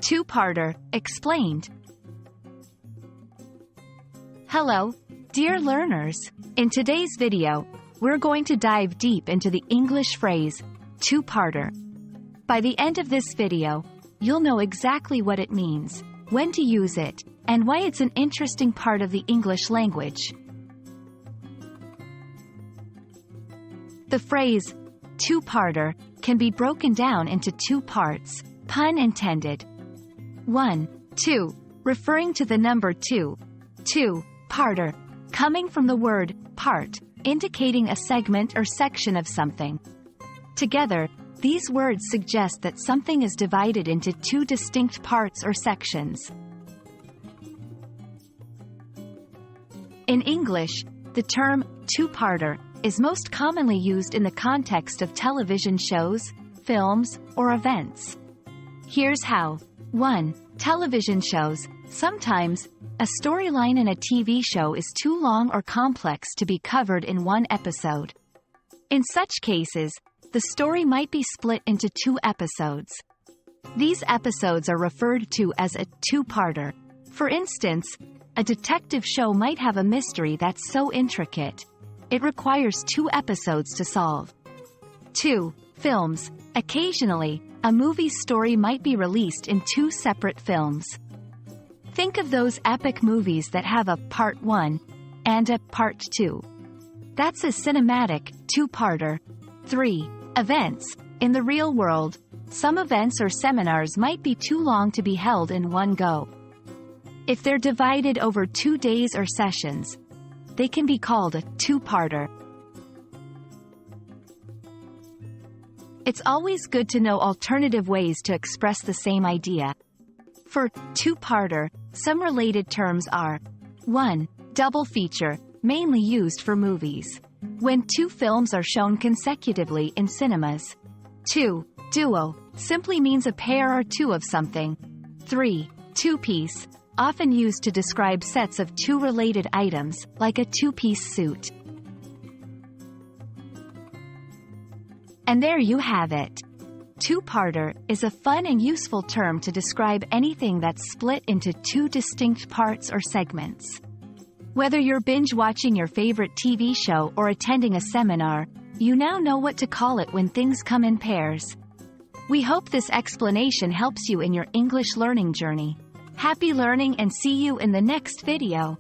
Two-parter, explained. Hello, dear learners. In today's video, we're going to dive deep into the English phrase, two-parter. By the end of this video, you'll know exactly what it means, when to use it, and why it's an interesting part of the English language. The phrase, two-parter, can be broken down into two parts, pun intended. 1. Two, referring to the number two. Two-parter, coming from the word part, indicating a segment or section of something. Together, these words suggest that something is divided into two distinct parts or sections. In English, the term two-parter is most commonly used in the context of television shows, films, or events. Here's how. 1. Television shows. Sometimes, a storyline in a TV show is too long or complex to be covered in one episode. In such cases, the story might be split into two episodes. These episodes are referred to as a two-parter. For instance, a detective show might have a mystery that's so intricate, it requires two episodes to solve. 2. Films. Occasionally, a movie's story might be released in two separate films. Think of those epic movies that have a Part 1 and a Part 2. That's a cinematic, two-parter. 3. Events. In the real world, some events or seminars might be too long to be held in one go. If they're divided over 2 days or sessions, they can be called a two-parter. It's always good to know alternative ways to express the same idea. For two-parter, some related terms are 1. Double feature, mainly used for movies, when two films are shown consecutively in cinemas. 2. Duo, simply means a pair or two of something. 3. Two-piece, often used to describe sets of two related items, like a two-piece suit. And there you have it. Two-parter is a fun and useful term to describe anything that's split into two distinct parts or segments. Whether you're binge-watching your favorite TV show or attending a seminar, you now know what to call it when things come in pairs. We hope this explanation helps you in your English learning journey. Happy learning and see you in the next video.